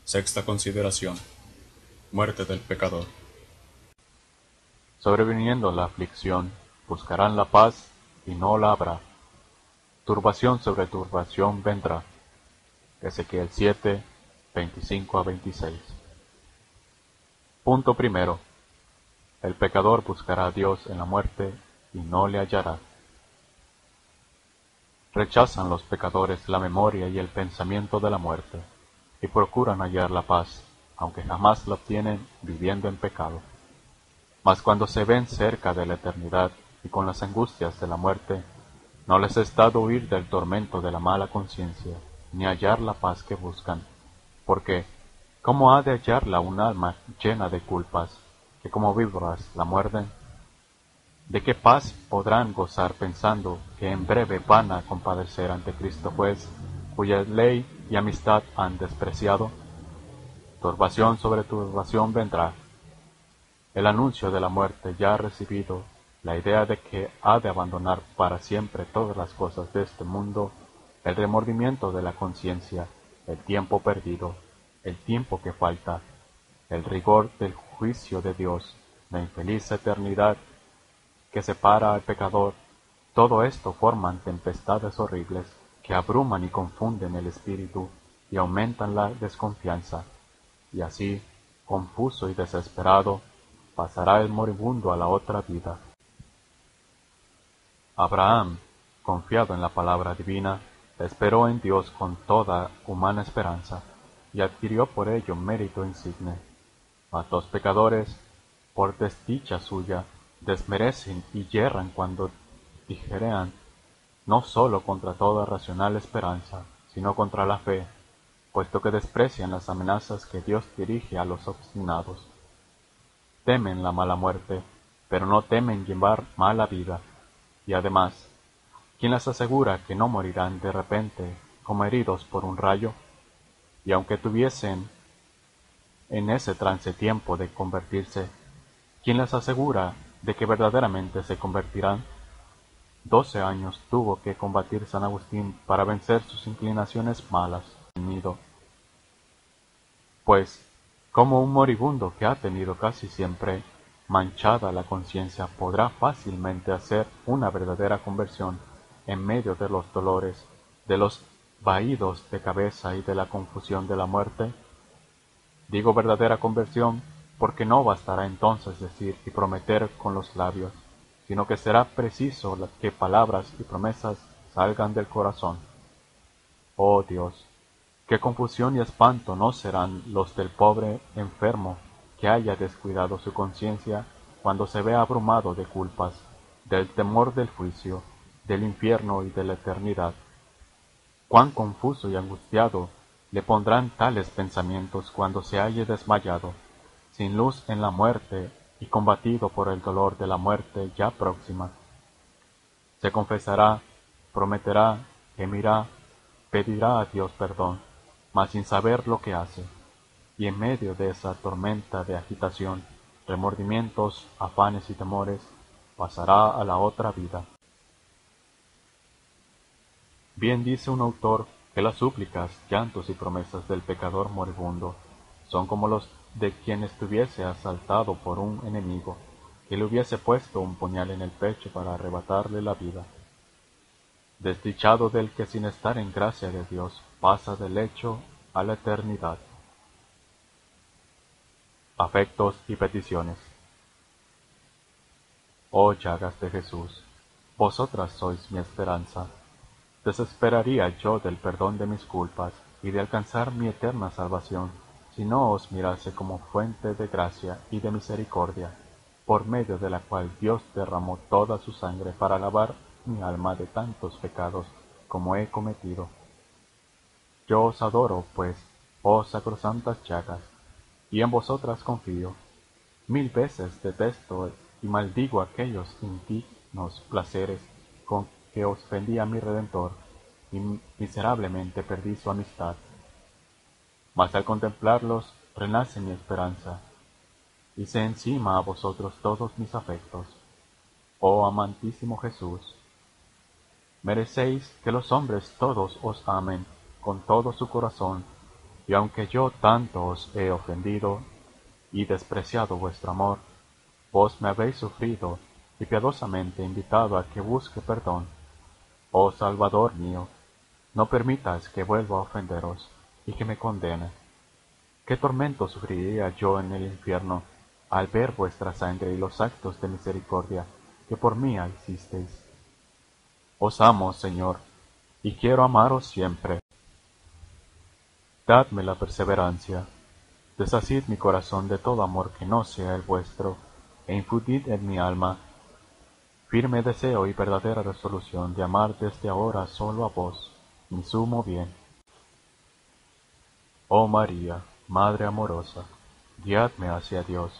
Sexta consideración. Muerte del pecador. Sobreviniendo la aflicción, buscarán la paz y no la habrá. Turbación sobre turbación vendrá. Ezequiel 7, 25-26. Punto primero. El pecador buscará a Dios en la muerte y no le hallará. Rechazan los pecadores la memoria y el pensamiento de la muerte, y procuran hallar la paz, aunque jamás la obtienen viviendo en pecado. Mas cuando se ven cerca de la eternidad y con las angustias de la muerte, no les es dado huir del tormento de la mala conciencia, ni hallar la paz que buscan, porque ¿cómo ha de hallarla un alma llena de culpas, que como víboras la muerden? ¿De qué paz podrán gozar pensando que en breve van a compadecer ante Cristo Juez, cuya ley y amistad han despreciado? Turbación sobre turbación vendrá. El anuncio de la muerte ya ha recibido la idea de que ha de abandonar para siempre todas las cosas de este mundo, el remordimiento de la conciencia, el tiempo perdido, el tiempo que falta, el rigor del juicio de Dios, la infeliz eternidad que separa al pecador. Todo esto forman tempestades horribles que abruman y confunden el espíritu y aumentan la desconfianza, y así, confuso y desesperado, pasará el moribundo a la otra vida. Abraham, confiado en la palabra divina, esperó en Dios con toda humana esperanza, y adquirió por ello mérito insigne. Mas los pecadores, por desdicha suya, desmerecen y yerran cuando tijerean, no sólo contra toda racional esperanza, sino contra la fe, puesto que desprecian las amenazas que Dios dirige a los obstinados. Temen la mala muerte, pero no temen llevar mala vida. Y además, ¿quién les asegura que no morirán de repente como heridos por un rayo? Y aunque tuviesen en ese trance tiempo de convertirse, ¿quién les asegura de que verdaderamente se convertirán? 12 años tuvo que combatir San Agustín para vencer sus inclinaciones malas en nido. Pues, como un moribundo que ha tenido casi siempre manchada la conciencia podrá fácilmente hacer una verdadera conversión en medio de los dolores, de los vaídos de cabeza y de la confusión de la muerte? Digo verdadera conversión porque no bastará entonces decir y prometer con los labios, sino que será preciso que palabras y promesas salgan del corazón. Oh Dios, qué confusión y espanto no serán los del pobre enfermo que haya descuidado su conciencia cuando se vea abrumado de culpas, del temor del juicio, del infierno y de la eternidad. Cuán confuso y angustiado le pondrán tales pensamientos cuando se halle desmayado, sin luz en la muerte y combatido por el dolor de la muerte ya próxima. Se confesará, prometerá, gemirá, pedirá a Dios perdón, mas sin saber lo que hace, y en medio de esa tormenta de agitación, remordimientos, afanes y temores, pasará a la otra vida. Bien dice un autor que las súplicas, llantos y promesas del pecador moribundo son como los de quien estuviese asaltado por un enemigo, que le hubiese puesto un puñal en el pecho para arrebatarle la vida. Desdichado del que sin estar en gracia de Dios pasa del hecho a la eternidad. Afectos y peticiones. Oh llagas de Jesús, vosotras sois mi esperanza. Desesperaría yo del perdón de mis culpas y de alcanzar mi eterna salvación, si no os mirase como fuente de gracia y de misericordia, por medio de la cual Dios derramó toda su sangre para lavar mi alma de tantos pecados como he cometido. Yo os adoro, pues, oh sacrosantas llagas, y en vosotras confío. 1000 veces detesto y maldigo aquellos indignos placeres con que ofendí a mi Redentor, y miserablemente perdí su amistad. Mas al contemplarlos renace mi esperanza, y se encima a vosotros todos mis afectos. Oh amantísimo Jesús, merecéis que los hombres todos os amen con todo su corazón, y aunque yo tanto os he ofendido y despreciado vuestro amor, vos me habéis sufrido y piadosamente invitado a que busque perdón. Oh Salvador mío, no permitas que vuelva a ofenderos y que me condene. ¿Qué tormento sufriría yo en el infierno al ver vuestra sangre y los actos de misericordia que por mí hicisteis? Os amo, Señor, y quiero amaros siempre. Dadme la perseverancia, deshacid mi corazón de todo amor que no sea el vuestro, e infundid en mi alma firme deseo y verdadera resolución de amar desde ahora solo a vos, mi sumo bien. Oh María, Madre amorosa, guiadme hacia Dios,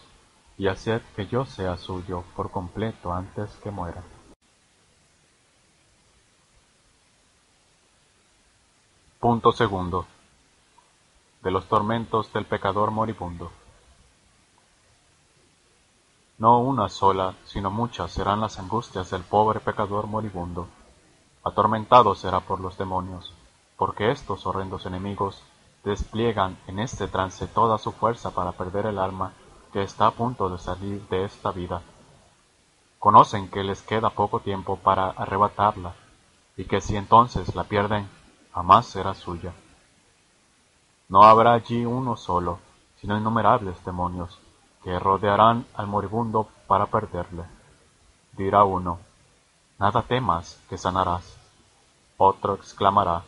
y haced que yo sea suyo por completo antes que muera. Punto segundo. De los tormentos del pecador moribundo. No una sola, sino muchas serán las angustias del pobre pecador moribundo. Atormentado será por los demonios, porque estos horrendos enemigos despliegan en este trance toda su fuerza para perder el alma que está a punto de salir de esta vida. Conocen que les queda poco tiempo para arrebatarla, y que si entonces la pierden, jamás será suya. No habrá allí uno solo, sino innumerables demonios, que rodearán al moribundo para perderle. Dirá uno, nada temas, que sanarás. Otro exclamará,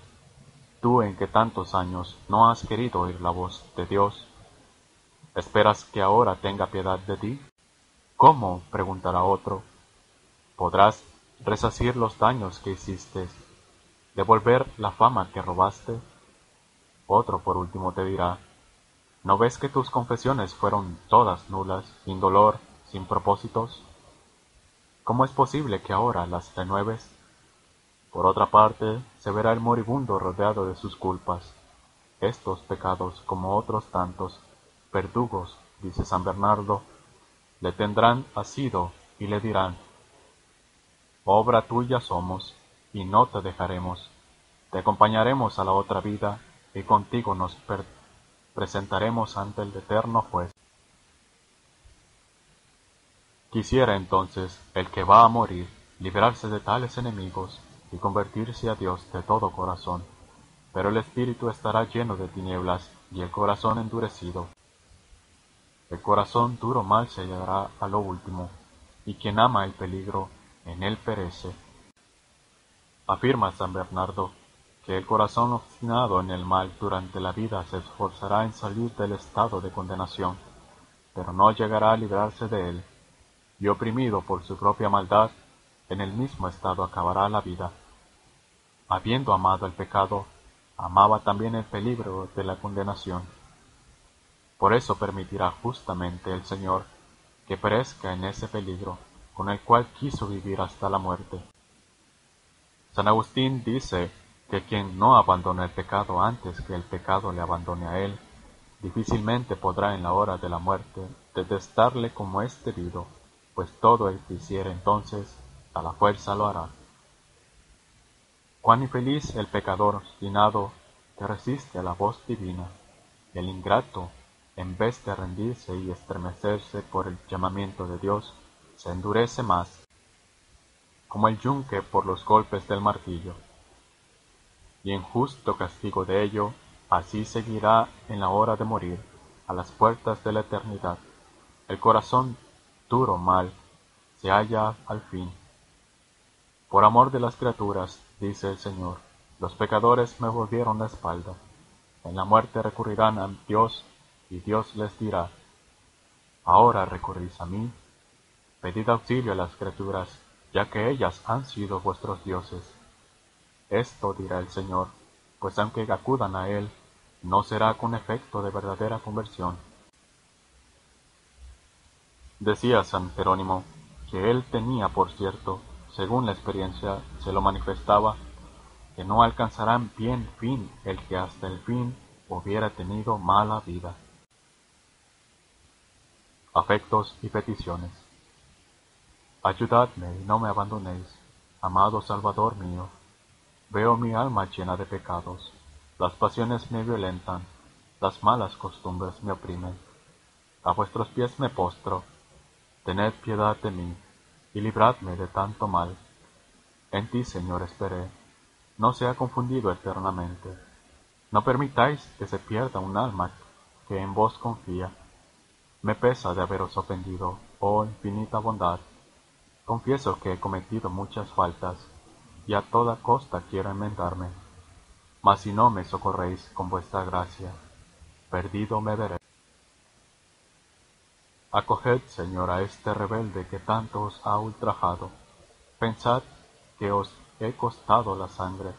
tú en que tantos años no has querido oír la voz de Dios, ¿esperas que ahora tenga piedad de ti? ¿Cómo? Preguntará otro, ¿podrás resarcir los daños que hiciste, devolver la fama que robaste? Otro por último te dirá, ¿no ves que tus confesiones fueron todas nulas, sin dolor, sin propósitos? ¿Cómo es posible que ahora las renueves? Por otra parte, se verá el moribundo rodeado de sus culpas. Estos pecados, como otros tantos, verdugos, dice San Bernardo, le tendrán asido y le dirán, obra tuya somos, y no te dejaremos. Te acompañaremos a la otra vida, y contigo nos presentaremos ante el eterno juez. Quisiera entonces el que va a morir librarse de tales enemigos y convertirse a Dios de todo corazón, pero el espíritu estará lleno de tinieblas y el corazón endurecido. El corazón duro mal se hallará a lo último, y quien ama el peligro, en él perece. Afirma San Bernardo que el corazón obstinado en el mal durante la vida se esforzará en salir del estado de condenación, pero no llegará a librarse de él, y oprimido por su propia maldad, en el mismo estado acabará la vida. Habiendo amado el pecado, amaba también el peligro de la condenación. Por eso permitirá justamente el Señor que perezca en ese peligro, con el cual quiso vivir hasta la muerte. San Agustín dice que quien no abandona el pecado antes que el pecado le abandone a él, difícilmente podrá en la hora de la muerte detestarle como es debido, pues todo el que hiciere entonces, a la fuerza lo hará. Cuán infeliz el pecador obstinado que resiste a la voz divina, el ingrato, en vez de rendirse y estremecerse por el llamamiento de Dios, se endurece más, como el yunque por los golpes del martillo. Y en justo castigo de ello, así seguirá en la hora de morir, a las puertas de la eternidad. El corazón duro mal se halla al fin. Por amor de las criaturas, dice el Señor, los pecadores me volvieron la espalda. En la muerte recurrirán a Dios, y Dios les dirá, ahora recurrís a mí, pedid auxilio a las criaturas, ya que ellas han sido vuestros dioses. Esto dirá el Señor, pues aunque acudan a Él, no será con efecto de verdadera conversión. Decía San Jerónimo, que él tenía por cierto, según la experiencia se lo manifestaba, que no alcanzarán bien fin el que hasta el fin hubiera tenido mala vida. Afectos y peticiones. Ayudadme y no me abandonéis, amado Salvador mío. Veo mi alma llena de pecados, las pasiones me violentan, las malas costumbres me oprimen. A vuestros pies me postro, tened piedad de mí, y libradme de tanto mal. En ti, Señor, esperé, no sea confundido eternamente. No permitáis que se pierda un alma que en vos confía. Me pesa de haberos ofendido, oh infinita bondad. Confieso que he cometido muchas faltas, y a toda costa quiero enmendarme. Mas si no me socorréis con vuestra gracia, perdido me veré. Acoged, Señor, a este rebelde que tanto os ha ultrajado. Pensad que os he costado la sangre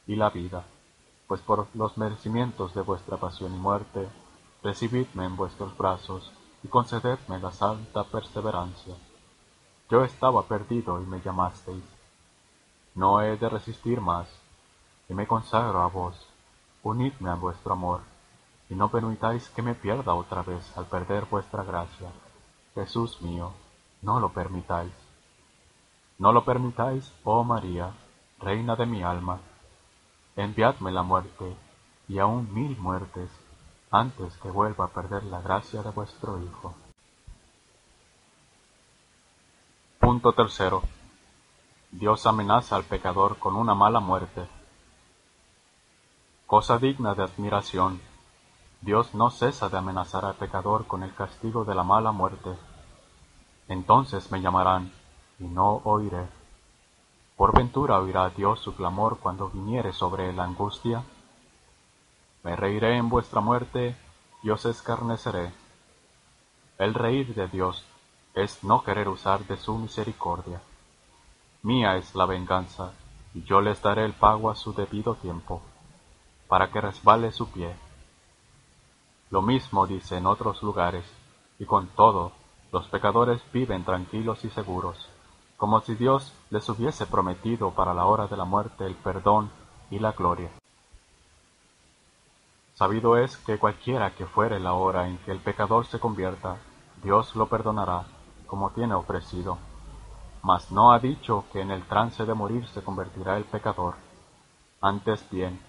y la vida, pues por los merecimientos de vuestra pasión y muerte, recibidme en vuestros brazos y concededme la santa perseverancia. Yo estaba perdido y me llamasteis. No he de resistir más, y me consagro a vos. Unidme a vuestro amor, y no permitáis que me pierda otra vez al perder vuestra gracia. Jesús mío, no lo permitáis. No lo permitáis, oh María, Reina de mi alma. Enviadme la muerte, y aun 1000 muertes, antes que vuelva a perder la gracia de vuestro Hijo. Punto tercero. Dios amenaza al pecador con una mala muerte. Cosa digna de admiración. Dios no cesa de amenazar al pecador con el castigo de la mala muerte. Entonces me llamarán, y no oiré. ¿Por ventura oirá Dios su clamor cuando viniere sobre él angustia? Me reiré en vuestra muerte, y os escarneceré. El reír de Dios es no querer usar de su misericordia. Mía es la venganza, y yo les daré el pago a su debido tiempo, para que resbale su pie. Lo mismo dice en otros lugares, y con todo, los pecadores viven tranquilos y seguros, como si Dios les hubiese prometido para la hora de la muerte el perdón y la gloria. Sabido es que cualquiera que fuere la hora en que el pecador se convierta, Dios lo perdonará, como tiene ofrecido. Mas no ha dicho que en el trance de morir se convertirá el pecador. Antes bien,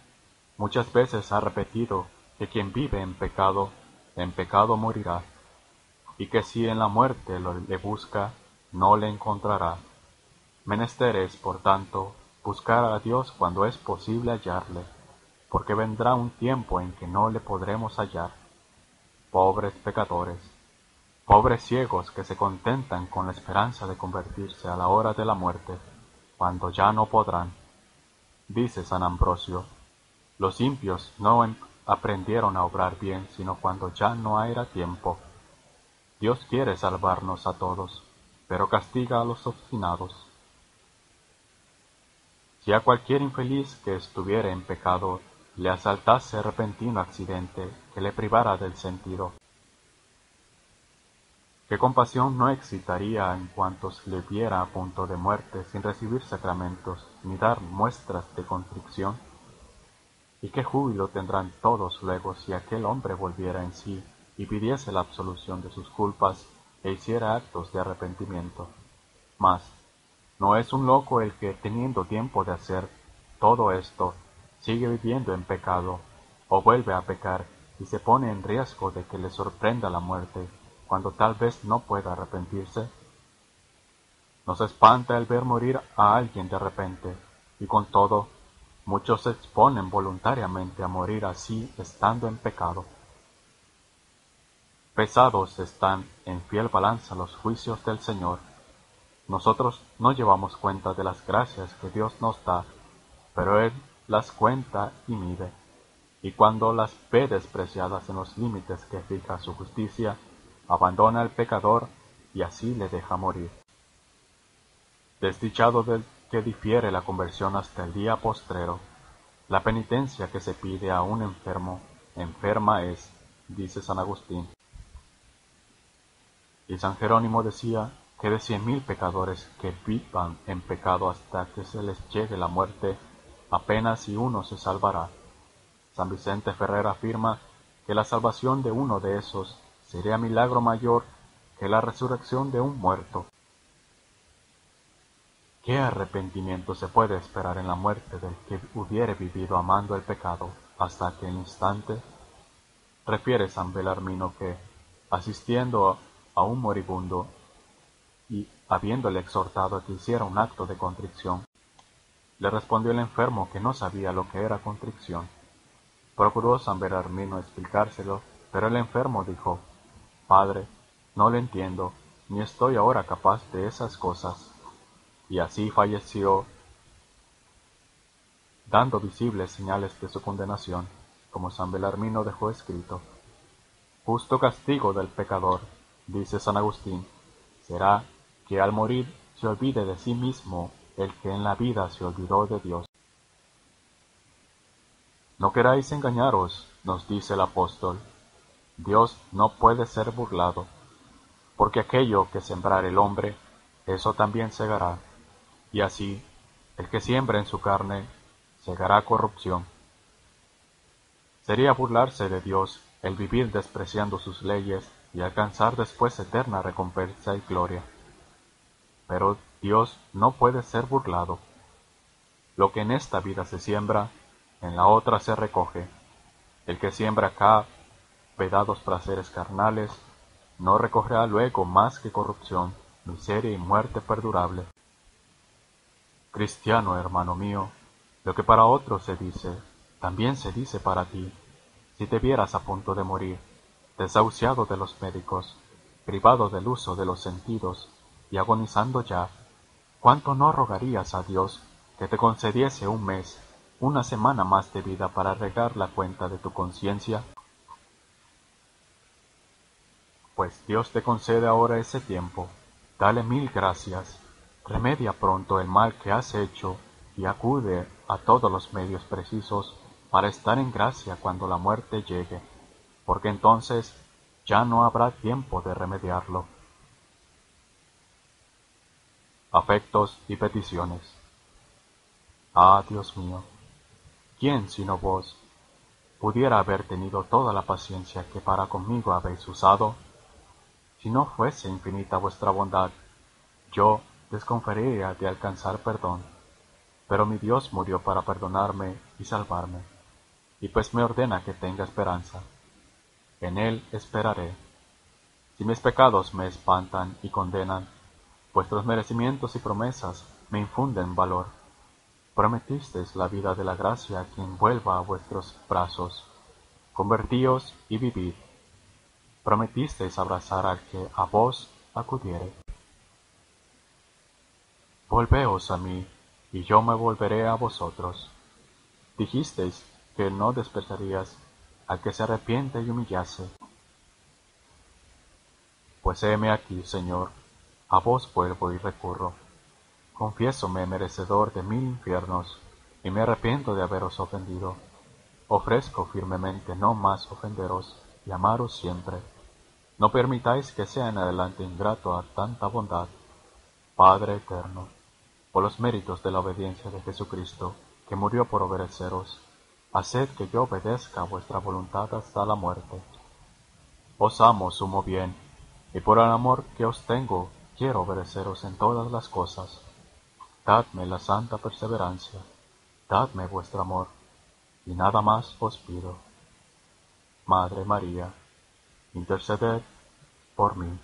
muchas veces ha repetido que quien vive en pecado morirá, y que si en la muerte le busca, no le encontrará. Menester es, por tanto, buscar a Dios cuando es posible hallarle, porque vendrá un tiempo en que no le podremos hallar. Pobres pecadores, pobres ciegos que se contentan con la esperanza de convertirse a la hora de la muerte, cuando ya no podrán. Dice San Ambrosio, los impios no aprendieron a obrar bien sino cuando ya no era tiempo. Dios quiere salvarnos a todos, pero castiga a los obstinados. Si a cualquier infeliz que estuviere en pecado le asaltase repentino accidente que le privara del sentido, ¿qué compasión no excitaría en cuantos le viera a punto de muerte sin recibir sacramentos ni dar muestras de contrición? ¿Y qué júbilo tendrán todos luego si aquel hombre volviera en sí y pidiese la absolución de sus culpas e hiciera actos de arrepentimiento? Mas, ¿no es un loco el que, teniendo tiempo de hacer todo esto, sigue viviendo en pecado, o vuelve a pecar y se pone en riesgo de que le sorprenda la muerte, cuando tal vez no pueda arrepentirse? Nos espanta el ver morir a alguien de repente, y con todo, muchos se exponen voluntariamente a morir así estando en pecado. Pesados están en fiel balanza los juicios del Señor. Nosotros no llevamos cuenta de las gracias que Dios nos da, pero Él las cuenta y mide, y cuando las ve despreciadas en los límites que fija su justicia, abandona al pecador y así le deja morir. Desdichado del que difiere la conversión hasta el día postrero. La penitencia que se pide a un enfermo, enferma es, dice San Agustín. Y San Jerónimo decía que de 100.000 pecadores que vivan en pecado hasta que se les llegue la muerte, apenas si uno se salvará. San Vicente Ferrer afirma que la salvación de uno de esos sería milagro mayor que la resurrección de un muerto. ¿Qué arrepentimiento se puede esperar en la muerte del que hubiere vivido amando el pecado hasta aquel instante? refiere San Belarmino que, asistiendo a un moribundo y habiéndole exhortado a que hiciera un acto de contrición, le respondió el enfermo que no sabía lo que era contrición. Procuró San Belarmino explicárselo, pero el enfermo dijo: «Padre, no le entiendo, ni estoy ahora capaz de esas cosas». Y así falleció, dando visibles señales de su condenación, como San Belarmino dejó escrito. Justo castigo del pecador, dice San Agustín, será que al morir se olvide de sí mismo el que en la vida se olvidó de Dios. No queráis engañaros, nos dice el apóstol. Dios no puede ser burlado, porque aquello que sembrar el hombre, eso también segará. Y así, el que siembra en su carne, segará corrupción. Sería burlarse de Dios el vivir despreciando sus leyes y alcanzar después eterna recompensa y gloria. Pero Dios no puede ser burlado. Lo que en esta vida se siembra, en la otra se recoge. El que siembra acá vedados placeres carnales, no recogerá luego más que corrupción, miseria y muerte perdurable. Cristiano, hermano mío, lo que para otros se dice, también se dice para ti. Si te vieras a punto de morir, desahuciado de los médicos, privado del uso de los sentidos y agonizando ya, ¿cuánto no rogarías a Dios que te concediese un mes, una semana más de vida para arreglar la cuenta de tu conciencia? Pues Dios te concede ahora ese tiempo. Dale mil gracias. Remedia pronto el mal que has hecho y acude a todos los medios precisos para estar en gracia cuando la muerte llegue, porque entonces ya no habrá tiempo de remediarlo. Afectos y peticiones. Ah, Dios mío, ¿quién sino vos pudiera haber tenido toda la paciencia que para conmigo habéis usado? Si no fuese infinita vuestra bondad, yo desconfiaría de alcanzar perdón. Pero mi Dios murió para perdonarme y salvarme, y pues me ordena que tenga esperanza. En Él esperaré. Si mis pecados me espantan y condenan, vuestros merecimientos y promesas me infunden valor. Prometisteis la vida de la gracia a quien vuelva a vuestros brazos. Convertíos y vivid. Prometisteis abrazar al que a vos acudiere. Volveos a mí, y yo me volveré a vosotros. Dijisteis que no despreciarías al que se arrepiente y humillase. Pues heme aquí, Señor, a vos vuelvo y recurro. Confiésome merecedor de 1000 infiernos, y me arrepiento de haberos ofendido. Ofrezco firmemente no más ofenderos y amaros siempre. No permitáis que sea en adelante ingrato a tanta bondad. Padre eterno, por los méritos de la obediencia de Jesucristo, que murió por obedeceros, haced que yo obedezca a vuestra voluntad hasta la muerte. Os amo sumo bien, y por el amor que os tengo, quiero obedeceros en todas las cosas. Dadme la santa perseverancia, dadme vuestro amor, y nada más os pido. Madre María, interceded por mí.